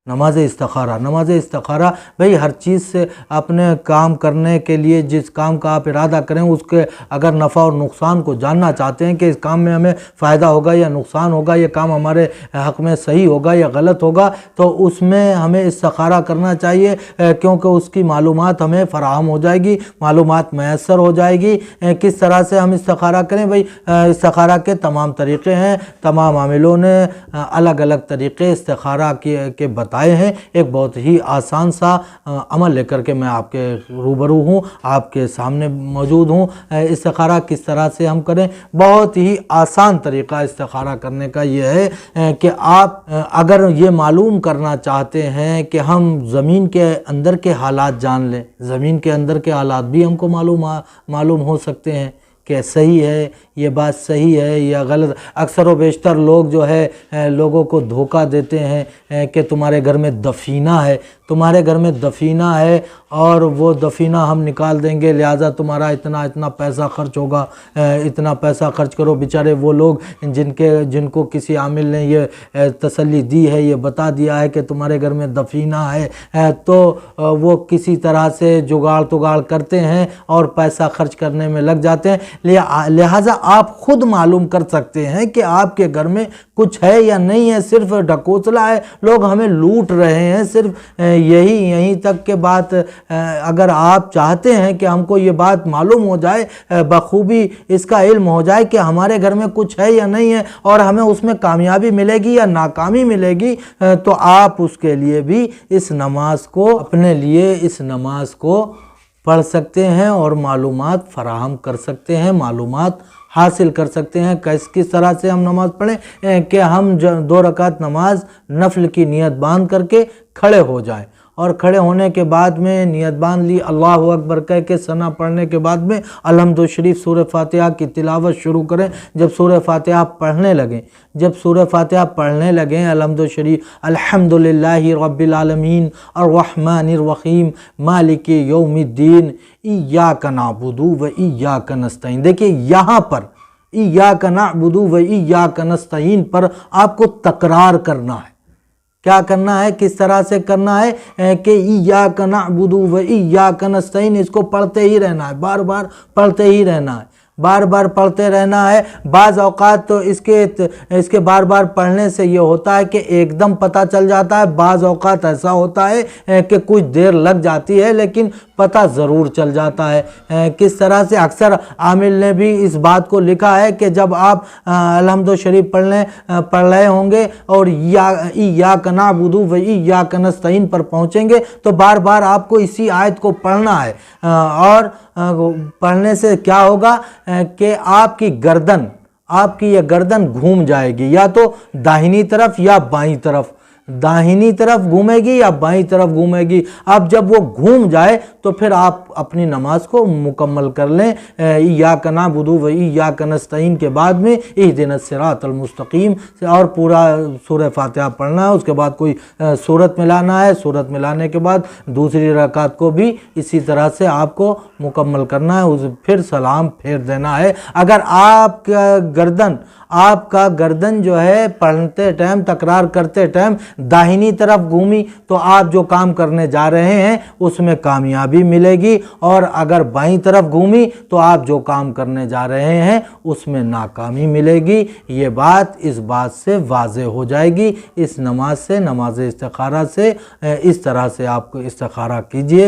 نماز استخارہ بھئی ہر چیز سے اپنے کام کرنے کے لیے جس کام کا آپ ارادہ کریں اس کے اگر نفع اور نقصان کو جاننا چاہتے ہیں کہ اس کام میں ہمیں فائدہ ہوگا یا نقصان ہوگا، یہ کام ہمارے حق میں صحیح ہوگا یا غلط ہوگا، تو اس میں ہمیں استخارہ کرنا چاہیے، کیونکہ اس کی معلومات ہمیں فراہم ہو جائے گی، معلومات میسر ہو جائے گی۔ کس طرح سے ہم استخارہ کریں؟ بھئی استخارہ کے تمام طریقے ہیں، تمام عاملوں نے الگ الگ طریقے استخارہ کے بتائے ہیں۔ ایک بہت ہی آسان سا عمل لے کر کے میں آپ کے روبرو ہوں، آپ کے سامنے موجود ہوں۔ استخارہ کس طرح سے ہم کریں؟ بہت ہی آسان طریقہ استخارہ کرنے کا یہ ہے کہ آپ اگر یہ معلوم کرنا چاہتے ہیں کہ ہم زمین کے اندر کے حالات جان لیں، زمین کے اندر کے حالات بھی ہم کو معلوم ہو سکتے ہیں کہ صحیح ہے، یہ بات صحیح ہے یا غلط۔ اکثر و بیشتر لوگ جو ہے لوگوں کو دھوکہ دیتے ہیں کہ تمہارے گھر میں دفینہ ہے، تمہارے گھر میں دفینہ ہے اور وہ دفینہ ہم نکال دیں گے، لہٰذا تمہارا اتنا پیسہ خرچ ہوگا، اتنا پیسہ خرچ کرو۔ بیچارے وہ لوگ جن کو کسی عامل نے یہ تسلی دی ہے، یہ بتا دیا ہے کہ تمہارے گھر میں دفینہ ہے، تو وہ کسی طرح سے جگاڑ کرتے ہیں اور پیسہ خرچ کرنے میں لگ جاتے ہیں۔ لہٰذا آپ خود معلوم کر سکتے ہیں کہ آپ کے گھر میں کچھ ہے یا نہیں ہے، صرف ڈھکوسلا ہے، لوگ ہمیں لوٹ رہے ہیں، صرف یہیں تک کہ بات اگر آپ چاہتے ہیں کہ ہم کو یہ بات معلوم ہو جائے، بخوبی اس کا علم ہو جائے کہ ہمارے گھر میں کچھ ہے یا نہیں ہے اور ہمیں اس میں کامیابی ملے گی یا ناکامی ملے گی، تو آپ اس کے لیے بھی اس نماز کو اپنے لیے اس نماز کو پڑھ سکتے ہیں اور معلومات فراہم کر سکتے ہیں، معلومات حاصل کر سکتے ہیں۔ کس طرح سے ہم نماز پڑھیں کہ ہم 2 رکعت نماز نفل کی نیت باندھ کر کے کھڑے ہو جائیں، اور کھڑے ہونے کے بعد میں نیت باندھ لی، اللہ اکبر کہہ کے ثنا پڑھنے کے بعد میں الحمد شریف سورہ فاتحہ کی تلاوت شروع کریں۔ جب سورہ فاتحہ پڑھنے لگیں الحمد شریف الحمدللہ رب العالمین الرحمن الرحیم مالک یوم الدین ایاک نعبد و ایاک نستعین۔ دیکھیں یہاں پر ایاک نعبد و ایاک نستعین پر آپ کو تکرار کرنا ہے۔ کیا کرنا ہے؟ کس طرح سے کرنا ہے کہ ایاک نعبد و ایاک نستعین، اس کو پڑھتے ہی رہنا ہے، بار بار پڑھتے ہی رہنا ہے، بار بار پڑھتے رہنا ہے۔ بعض اوقات تو اس کے بار بار پڑھنے سے یہ ہوتا ہے کہ ایک دم پتہ چل جاتا ہے، بعض اوقات ایسا ہوتا ہے کہ کچھ دیر لگ جاتی ہے لیکن پتہ ضرور چل جاتا ہے۔ کس طرح سے؟ اکثر عامل نے بھی اس بات کو لکھا ہے کہ جب آپ الحمد شریف پڑھ رہے ہوں گے اور ایاک نعبد و ایاک نستعین پر پہنچیں گے تو بار بار آپ کو اسی آیت کو پڑھنا ہے، اور پڑھنے سے کیا ہوگا کہ آپ کی یہ گردن گھوم جائے گی، یا تو داہنی طرف یا بائیں طرف، داہنی طرف گھومے گی یا بائیں طرف گھومے گی۔ اب جب وہ گھوم جائے تو پھر آپ اپنی نماز کو مکمل کر لیں۔ ایاک نعبد و ایاک نستعین کے بعد میں اہدنا الصراط المستقیم اور پورا سورہ فاتحہ پڑھنا ہے، اس کے بعد کوئی سورت ملانا ہے، سورت ملانے کے بعد دوسری رکعت کو بھی اسی طرح سے آپ کو مکمل کرنا ہے، پھر سلام پھیر دینا ہے۔ اگر آپ کا گردن جو ہے پڑھتے ٹائم تکرار کرتے ٹائم داہنی طرف گھومی تو آپ جو کام کرنے جا رہے ہیں اس میں کامیابی ملے گی، اور اگر بائیں طرف گھومی تو آپ جو کام کرنے جا رہے ہیں اس میں ناکامی ملے گی۔ یہ بات اس بات سے واضح ہو جائے گی۔ اس نماز سے، نماز استخارہ سے اس طرح سے آپ کو استخارہ کیجئے۔